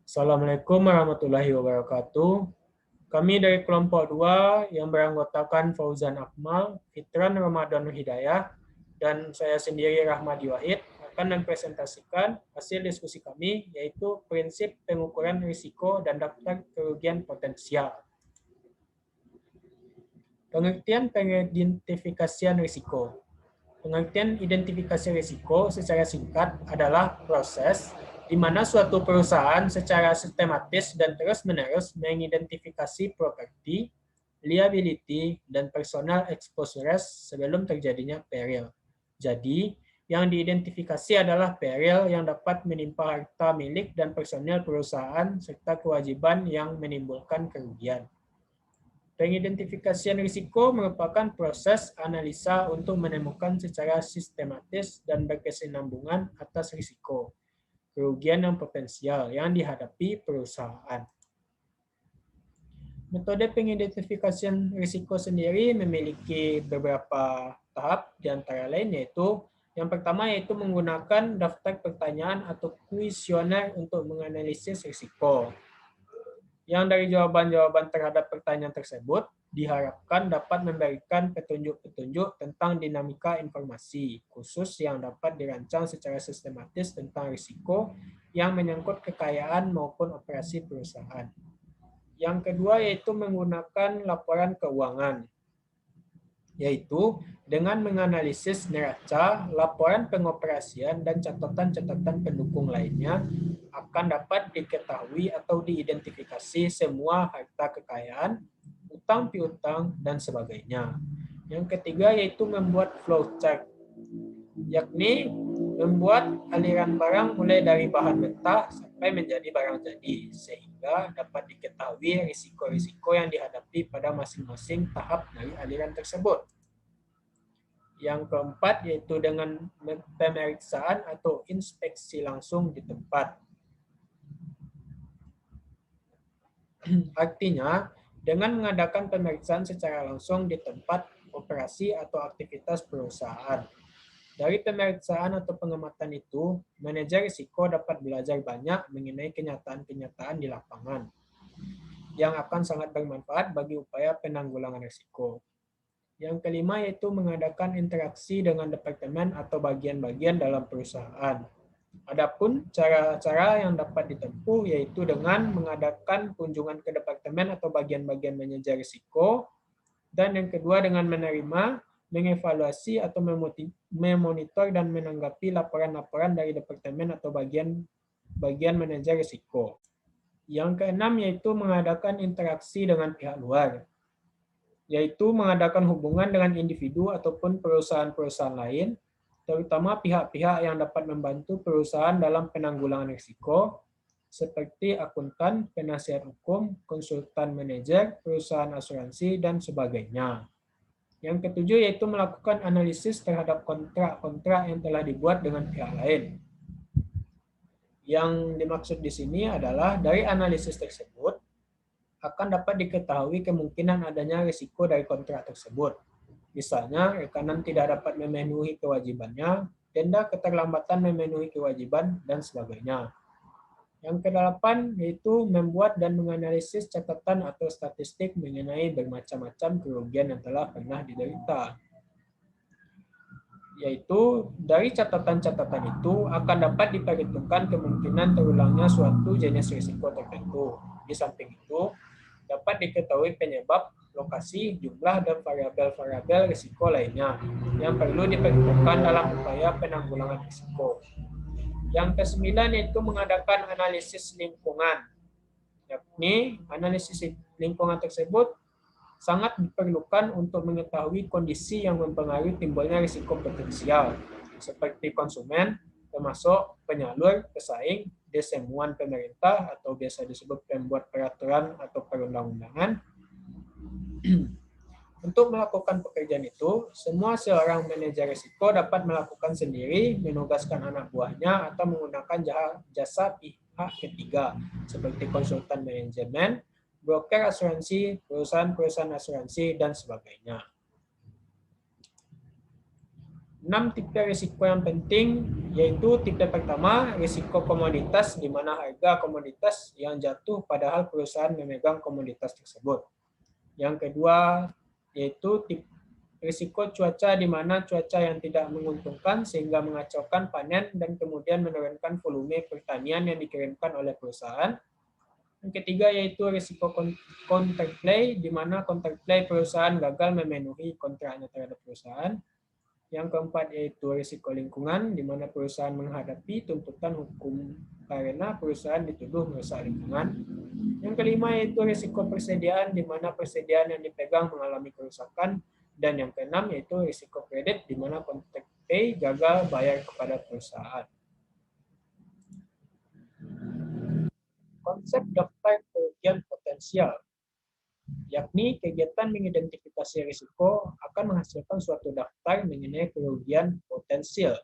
Assalamualaikum warahmatullahi wabarakatuh. Kami dari kelompok 2 yang beranggotakan Fauzan Akmal, Fitran Ramadan Hidayah, dan saya sendiri Rahmadi Wahid akan mempresentasikan hasil diskusi kami, yaitu prinsip pengukuran risiko dan daftar kerugian potensial. Pengertian pengidentifikasian risiko. Pengertian identifikasi risiko secara singkat adalah proses di mana suatu perusahaan secara sistematis dan terus-menerus mengidentifikasi properti, liability, dan personal exposures sebelum terjadinya peril. Jadi, yang diidentifikasi adalah peril yang dapat menimpa harta milik dan personil perusahaan serta kewajiban yang menimbulkan kerugian. Pengidentifikasian risiko merupakan proses analisa untuk menemukan secara sistematis dan berkesinambungan atas risiko, kerugian yang potensial yang dihadapi perusahaan. Metode pengidentifikasian risiko sendiri memiliki beberapa tahap, di antara lain yaitu yang pertama yaitu menggunakan daftar pertanyaan atau kuesioner untuk menganalisis risiko. Yang dari jawaban-jawaban terhadap pertanyaan tersebut diharapkan dapat memberikan petunjuk-petunjuk tentang dinamika informasi, khusus yang dapat dirancang secara sistematis tentang risiko yang menyangkut kekayaan maupun operasi perusahaan. Yang kedua yaitu menggunakan laporan keuangan, yaitu dengan menganalisis neraca, laporan pengoperasian, dan catatan-catatan pendukung lainnya akan dapat diketahui atau diidentifikasi semua harta kekayaan, utang piutang, dan sebagainya. Yang ketiga yaitu membuat flowchart, yakni membuat aliran barang mulai dari bahan mentah sampai menjadi barang jadi, sehingga dapat diketahui risiko-risiko yang dihadapi pada masing-masing tahap dari aliran tersebut. Yang keempat yaitu dengan pemeriksaan atau inspeksi langsung di tempat. Artinya, dengan mengadakan pemeriksaan secara langsung di tempat operasi atau aktivitas perusahaan. Dari pemeriksaan atau pengamatan itu, manajer risiko dapat belajar banyak mengenai kenyataan-kenyataan di lapangan yang akan sangat bermanfaat bagi upaya penanggulangan risiko. Yang kelima yaitu mengadakan interaksi dengan departemen atau bagian-bagian dalam perusahaan. Adapun cara-cara yang dapat ditempuh yaitu dengan mengadakan kunjungan ke departemen atau bagian-bagian manajer risiko, dan yang kedua dengan menerima, mengevaluasi atau memonitor dan menanggapi laporan-laporan dari departemen atau bagian manajer risiko. Yang keenam yaitu mengadakan interaksi dengan pihak luar, yaitu mengadakan hubungan dengan individu ataupun perusahaan-perusahaan lain, terutama pihak-pihak yang dapat membantu perusahaan dalam penanggulangan risiko, seperti akuntan, penasihat hukum, konsultan manajer, perusahaan asuransi, dan sebagainya. Yang ketujuh yaitu melakukan analisis terhadap kontrak-kontrak yang telah dibuat dengan pihak lain. Yang dimaksud di sini adalah dari analisis tersebut akan dapat diketahui kemungkinan adanya risiko dari kontrak tersebut. Misalnya, rekanan tidak dapat memenuhi kewajibannya, denda keterlambatan memenuhi kewajiban, dan sebagainya. Yang kedelapan yaitu membuat dan menganalisis catatan atau statistik mengenai bermacam-macam kerugian yang telah pernah diderita. Yaitu dari catatan-catatan itu akan dapat diperhitungkan kemungkinan terulangnya suatu jenis risiko tertentu. Di samping itu, dapat diketahui penyebab, lokasi, jumlah, dan variabel-variabel risiko lainnya yang perlu diperhitungkan dalam upaya penanggulangan risiko. Yang kesembilan yaitu mengadakan analisis lingkungan, yakni analisis lingkungan tersebut sangat diperlukan untuk mengetahui kondisi yang mempengaruhi timbulnya risiko potensial, seperti konsumen, termasuk penyalur, pesaing, desamuan pemerintah atau biasa disebut pembuat peraturan atau perundang-undangan. Untuk melakukan pekerjaan itu, semua seorang manajer risiko dapat melakukan sendiri, menugaskan anak buahnya, atau menggunakan jasa pihak ketiga, seperti konsultan manajemen, broker asuransi, perusahaan-perusahaan asuransi, dan sebagainya. 6 tipe risiko yang penting, yaitu tipe pertama, risiko komoditas, di mana harga komoditas yang jatuh padahal perusahaan memegang komoditas tersebut. Yang kedua, yaitu tipe risiko cuaca, di mana cuaca yang tidak menguntungkan sehingga mengacaukan panen dan kemudian menurunkan volume pertanian yang dikirimkan oleh perusahaan. Yang ketiga yaitu risiko counterplay, di mana counterplay perusahaan gagal memenuhi kontraknya terhadap perusahaan. Yang keempat yaitu risiko lingkungan, di mana perusahaan menghadapi tuntutan hukum karena perusahaan dituduh merusak lingkungan. Yang kelima yaitu risiko persediaan, di mana persediaan yang dipegang mengalami kerusakan. Dan yang keenam yaitu risiko kredit, di mana contract pay gagal bayar kepada perusahaan. Konsep daftar kerugian potensial, yakni kegiatan mengidentifikasi risiko akan menghasilkan suatu daftar mengenai kerugian potensial,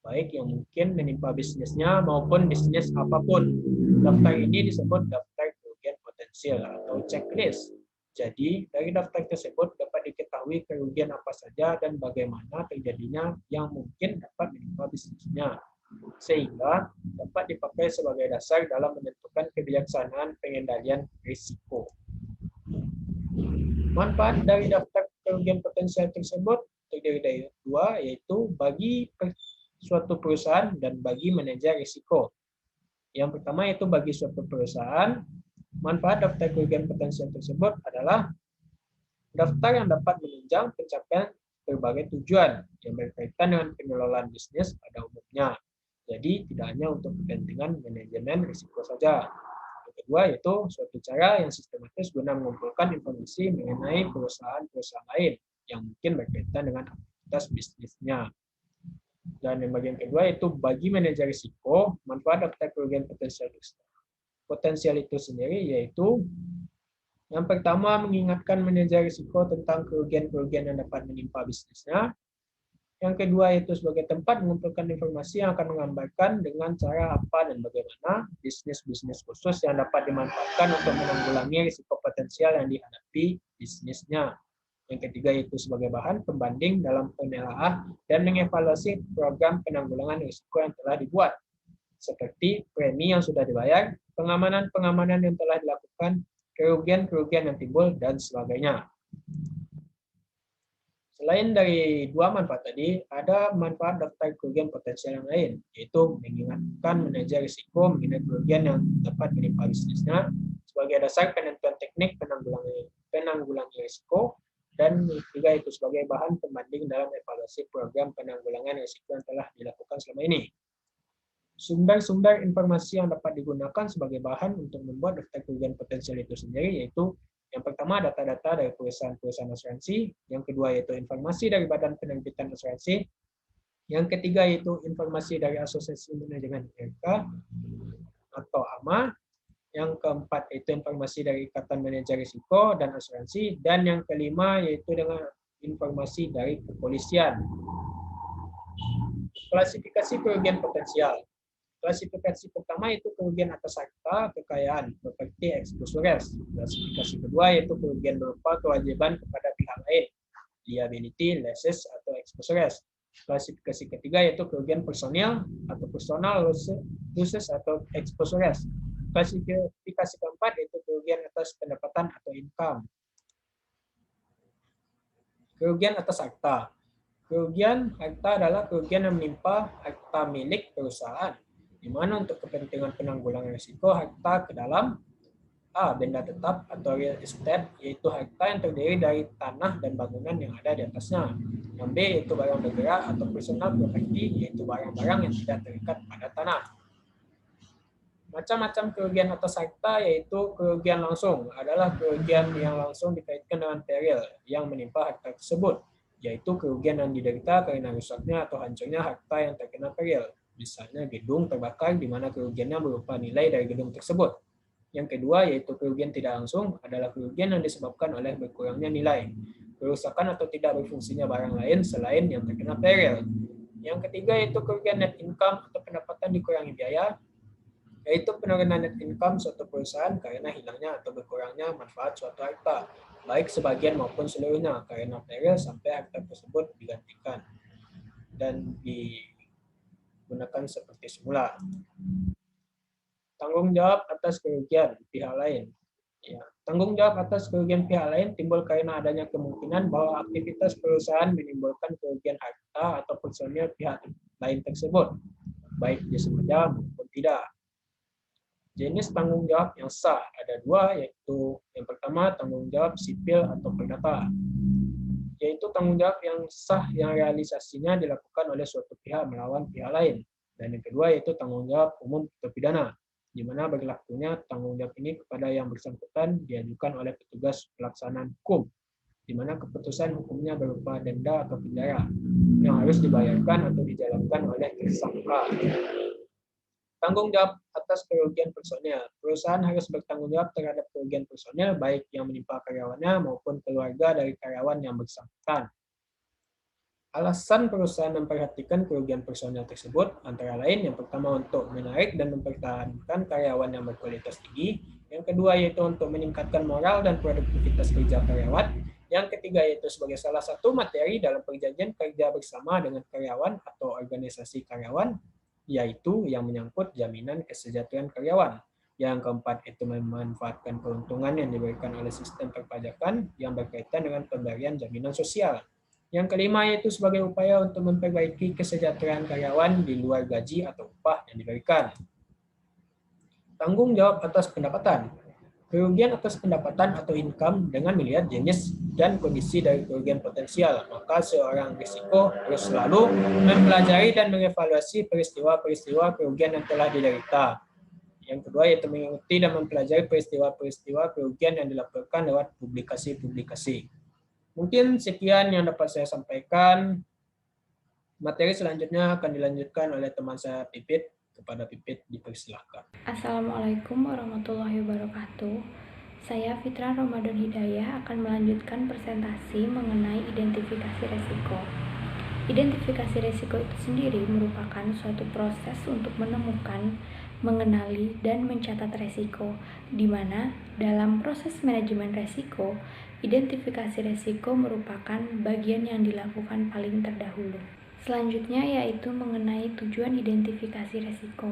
baik yang mungkin menimpa bisnisnya maupun bisnis apapun. Daftar ini disebut daftar kerugian potensial atau checklist. Jadi, dari daftar tersebut dapat diketahui kerugian apa saja dan bagaimana terjadinya yang mungkin dapat menimpa bisnisnya, sehingga dapat dipakai sebagai dasar dalam menentukan kebijaksanaan pengendalian risiko. Manfaat dari daftar kerugian potensial tersebut terdiri dari dua, yaitu bagi suatu perusahaan dan bagi manajer risiko. Yang pertama yaitu bagi suatu perusahaan, manfaat daftar kerugian potensial tersebut adalah daftar yang dapat menunjang pencapaian berbagai tujuan yang berkaitan dengan pengelolaan bisnis pada umumnya. Jadi tidak hanya untuk kepentingan manajemen risiko saja. Yang kedua yaitu suatu cara yang sistematis guna mengumpulkan informasi mengenai perusahaan-perusahaan lain yang mungkin berkaitan dengan aktivitas bisnisnya. Dan yang bagian kedua yaitu bagi manajer risiko, manfaat daftar kerugian potensial itu sendiri yaitu yang pertama, mengingatkan manajer risiko tentang kerugian-kerugian yang dapat menimpa bisnisnya. Yang kedua, yaitu sebagai tempat mengumpulkan informasi yang akan menggambarkan dengan cara apa dan bagaimana bisnis-bisnis khusus yang dapat dimanfaatkan untuk menanggulangi risiko potensial yang dihadapi bisnisnya. Yang ketiga, yaitu sebagai bahan pembanding dalam penelaahan dan mengevaluasi program penanggulangan risiko yang telah dibuat, seperti premi yang sudah dibayar, pengamanan-pengamanan yang telah dilakukan, kerugian-kerugian yang timbul, dan sebagainya. Selain dari dua manfaat tadi, ada manfaat daftar kerugian potensial yang lain, yaitu mengingatkan manajer risiko mengenai kerugian yang dapat menimpa bisnisnya sebagai dasar penentuan teknik penanggulangan risiko, dan ketiga itu sebagai bahan pembanding dalam evaluasi program penanggulangan risiko yang telah dilakukan selama ini. Sumber-sumber informasi yang dapat digunakan sebagai bahan untuk membuat daftar kerugian potensial itu sendiri yaitu yang pertama data-data dari perusahaan-perusahaan asuransi, yang kedua yaitu informasi dari Badan Penerbitan Asuransi, yang ketiga yaitu informasi dari Asosiasi Manajemen RK atau AMA, yang keempat yaitu informasi dari Ikatan Manajer Risiko dan Asuransi, dan yang kelima yaitu dengan informasi dari kepolisian. Klasifikasi kerugian potensial. Klasifikasi pertama itu kerugian atas harta, kekayaan, properti, exposures. Klasifikasi kedua yaitu kerugian berupa kewajiban kepada pihak lain, liability, losses, atau exposures. Klasifikasi ketiga yaitu kerugian personil atau personal losses atau exposures. Klasifikasi keempat yaitu kerugian atas pendapatan atau income. Kerugian atas harta. Kerugian harta adalah kerugian yang menimpa harta milik perusahaan, di mana untuk kepentingan penanggulangan risiko harta ke dalam A. Benda tetap atau real estate, yaitu harta yang terdiri dari tanah dan bangunan yang ada di atasnya. Yang B yaitu barang bergerak atau personal property, yaitu barang-barang yang tidak terikat pada tanah. Macam-macam kerugian atas harta yaitu kerugian langsung adalah kerugian yang langsung dikaitkan dengan peril yang menimpa harta tersebut, yaitu kerugian yang diderita karena rusaknya atau hancurnya harta yang terkena peril. Misalnya gedung terbakar di mana kerugiannya berupa nilai dari gedung tersebut. Yang kedua yaitu kerugian tidak langsung adalah kerugian yang disebabkan oleh berkurangnya nilai, kerusakan atau tidak berfungsinya barang lain selain yang terkena peril. Yang ketiga yaitu kerugian net income atau pendapatan dikurangi biaya, yaitu penurunan net income suatu perusahaan karena hilangnya atau berkurangnya manfaat suatu harta, baik sebagian maupun seluruhnya karena peril sampai harta tersebut digantikan. dan digunakan seperti semula. Tanggung jawab atas kerugian pihak lain. Ya, tanggung jawab atas kerugian pihak lain timbul karena adanya kemungkinan bahwa aktivitas perusahaan menimbulkan kerugian harta atau personil pihak lain tersebut, baik disengaja maupun tidak. Jenis tanggung jawab yang sah ada dua, yaitu yang pertama tanggung jawab sipil atau perdata, yaitu tanggung jawab yang sah yang realisasinya dilakukan oleh suatu pihak melawan pihak lain. Dan yang kedua yaitu tanggung jawab umum atau pidana, di mana berlakunya tanggung jawab ini kepada yang bersangkutan diajukan oleh petugas pelaksanaan hukum, di mana keputusan hukumnya berupa denda atau penjara yang harus dibayarkan atau dijalankan oleh tersangka. Tanggung jawab atas kerugian personil. Perusahaan harus bertanggung jawab terhadap kerugian personil, baik yang menimpa karyawannya maupun keluarga dari karyawan yang bersangkutan. Alasan perusahaan memperhatikan kerugian personil tersebut antara lain yang pertama untuk menarik dan mempertahankan karyawan yang berkualitas tinggi, yang kedua yaitu untuk meningkatkan moral dan produktivitas kerja karyawan, yang ketiga yaitu sebagai salah satu materi dalam perjanjian kerja bersama dengan karyawan atau organisasi karyawan, yaitu yang menyangkut jaminan kesejahteraan karyawan. Yang keempat itu memanfaatkan keuntungan yang diberikan oleh sistem perpajakan yang berkaitan dengan pemberian jaminan sosial. Yang kelima yaitu sebagai upaya untuk memperbaiki kesejahteraan karyawan di luar gaji atau upah yang diberikan. Tanggung jawab atas pendapatan. Kerugian atas pendapatan atau income dengan melihat jenis dan kondisi dari kerugian potensial. Maka seorang risiko harus selalu mempelajari dan mengevaluasi peristiwa-peristiwa kerugian yang telah diderita. Yang kedua yaitu mengikuti dan mempelajari peristiwa-peristiwa kerugian yang dilaporkan lewat publikasi-publikasi. Mungkin sekian yang dapat saya sampaikan. Materi selanjutnya akan dilanjutkan oleh teman saya Pipit. Kepada Pipit dipersilahkan. Assalamualaikum warahmatullahi wabarakatuh. Saya Fitra Ramadan Hidayah akan melanjutkan presentasi mengenai identifikasi resiko. Identifikasi resiko itu sendiri merupakan suatu proses untuk menemukan, mengenali, dan mencatat resiko, di mana dalam proses manajemen resiko, identifikasi resiko merupakan bagian yang dilakukan paling terdahulu. Selanjutnya yaitu mengenai tujuan identifikasi resiko.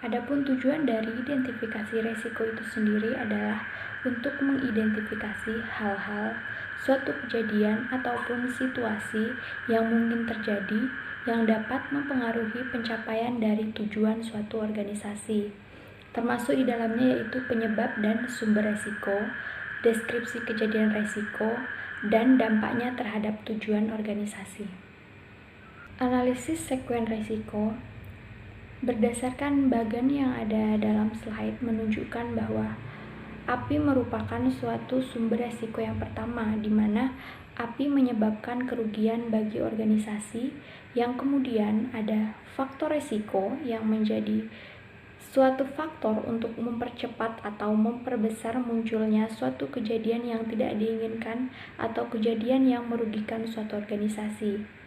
Adapun tujuan dari identifikasi resiko itu sendiri adalah untuk mengidentifikasi hal-hal, suatu kejadian ataupun situasi yang mungkin terjadi yang dapat mempengaruhi pencapaian dari tujuan suatu organisasi. Termasuk di dalamnya yaitu penyebab dan sumber resiko, deskripsi kejadian resiko, dan dampaknya terhadap tujuan organisasi. Analisis sekuen resiko. Berdasarkan bagan yang ada dalam slide menunjukkan bahwa api merupakan suatu sumber resiko yang pertama, di mana api menyebabkan kerugian bagi organisasi, yang kemudian ada faktor resiko yang menjadi suatu faktor untuk mempercepat atau memperbesar munculnya suatu kejadian yang tidak diinginkan atau kejadian yang merugikan suatu organisasi.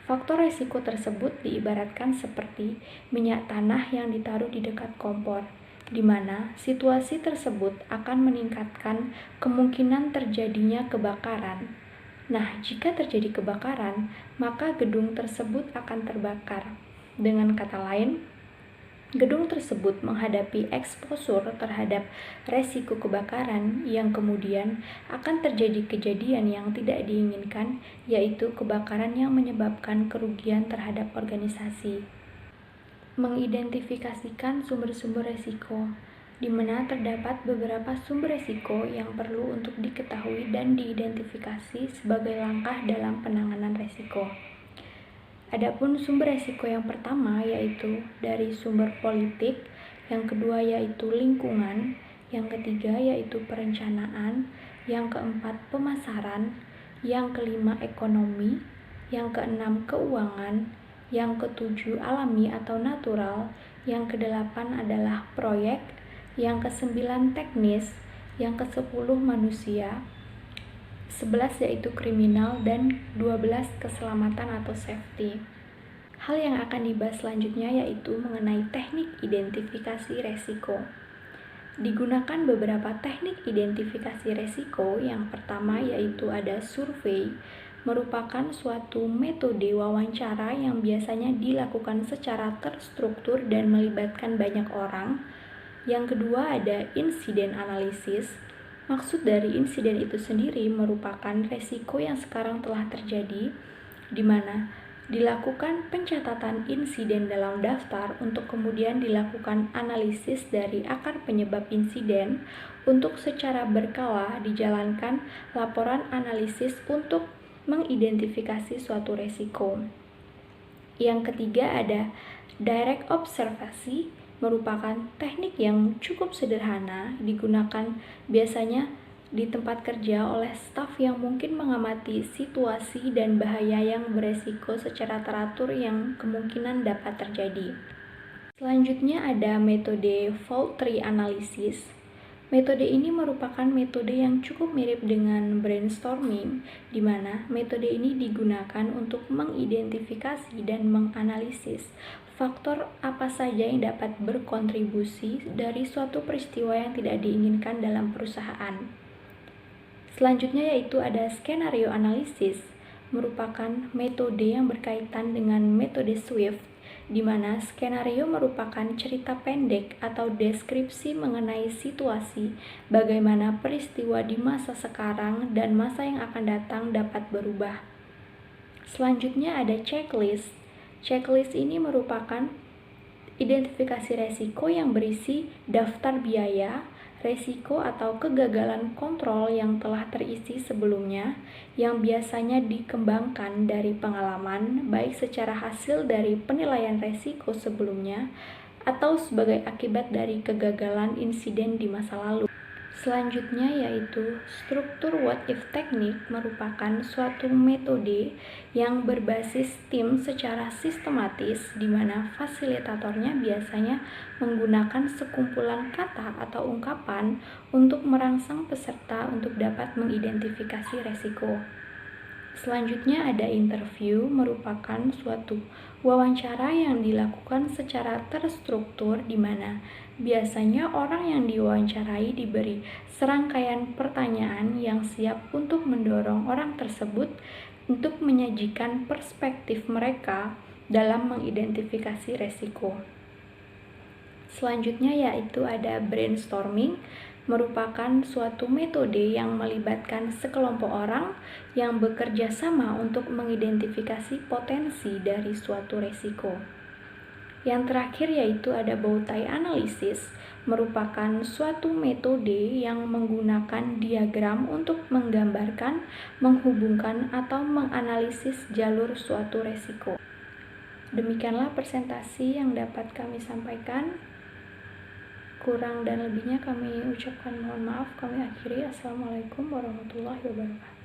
Faktor resiko tersebut diibaratkan seperti minyak tanah yang ditaruh di dekat kompor, di mana situasi tersebut akan meningkatkan kemungkinan terjadinya kebakaran. Nah, jika terjadi kebakaran, maka gedung tersebut akan terbakar. Dengan kata lain, gedung tersebut menghadapi eksposur terhadap resiko kebakaran yang kemudian akan terjadi kejadian yang tidak diinginkan, yaitu kebakaran yang menyebabkan kerugian terhadap organisasi. Mengidentifikasikan sumber-sumber resiko, di mana terdapat beberapa sumber resiko yang perlu untuk diketahui dan diidentifikasi sebagai langkah dalam penanganan resiko. Adapun sumber resiko yang pertama yaitu dari sumber politik, yang kedua yaitu lingkungan, yang ketiga yaitu perencanaan, yang keempat pemasaran, yang kelima ekonomi, yang keenam keuangan, yang ketujuh alami atau natural, yang kedelapan adalah proyek, yang kesembilan teknis, yang kesepuluh manusia, 11 yaitu kriminal, dan 12 keselamatan atau safety. Hal yang akan dibahas selanjutnya yaitu mengenai teknik identifikasi resiko. Digunakan beberapa teknik identifikasi resiko. Yang pertama yaitu ada survei, merupakan suatu metode wawancara yang biasanya dilakukan secara terstruktur dan melibatkan banyak orang. Yang kedua ada insiden analisis. Maksud dari insiden itu sendiri merupakan resiko yang sekarang telah terjadi, di mana dilakukan pencatatan insiden dalam daftar untuk kemudian dilakukan analisis dari akar penyebab insiden untuk secara berkala dijalankan laporan analisis untuk mengidentifikasi suatu resiko. Yang ketiga ada direct observasi, merupakan teknik yang cukup sederhana digunakan biasanya di tempat kerja oleh staf yang mungkin mengamati situasi dan bahaya yang beresiko secara teratur yang kemungkinan dapat terjadi. Selanjutnya ada metode fault tree analysis. Metode ini merupakan metode yang cukup mirip dengan brainstorming, di mana metode ini digunakan untuk mengidentifikasi dan menganalisis faktor apa saja yang dapat berkontribusi dari suatu peristiwa yang tidak diinginkan dalam perusahaan. Selanjutnya yaitu ada skenario analisis, merupakan metode yang berkaitan dengan metode Swift, di mana skenario merupakan cerita pendek atau deskripsi mengenai situasi bagaimana peristiwa di masa sekarang dan masa yang akan datang dapat berubah. Selanjutnya ada checklist. Checklist ini merupakan identifikasi resiko yang berisi daftar biaya, resiko atau kegagalan kontrol yang telah terisi sebelumnya, yang biasanya dikembangkan dari pengalaman, baik secara hasil dari penilaian resiko sebelumnya, atau sebagai akibat dari kegagalan insiden di masa lalu. Selanjutnya yaitu struktur what if technique, merupakan suatu metode yang berbasis tim secara sistematis di mana fasilitatornya biasanya menggunakan sekumpulan kata atau ungkapan untuk merangsang peserta untuk dapat mengidentifikasi resiko. Selanjutnya ada interview, merupakan suatu wawancara yang dilakukan secara terstruktur di mana biasanya orang yang diwawancarai diberi serangkaian pertanyaan yang siap untuk mendorong orang tersebut untuk menyajikan perspektif mereka dalam mengidentifikasi resiko. Selanjutnya yaitu ada brainstorming, merupakan suatu metode yang melibatkan sekelompok orang yang bekerja sama untuk mengidentifikasi potensi dari suatu resiko. Yang terakhir yaitu ada bowtie analysis, merupakan suatu metode yang menggunakan diagram untuk menggambarkan, menghubungkan, atau menganalisis jalur suatu resiko. Demikianlah presentasi yang dapat kami sampaikan. Kurang dan lebihnya kami ucapkan mohon maaf. Kami akhiri. Assalamualaikum warahmatullahi wabarakatuh.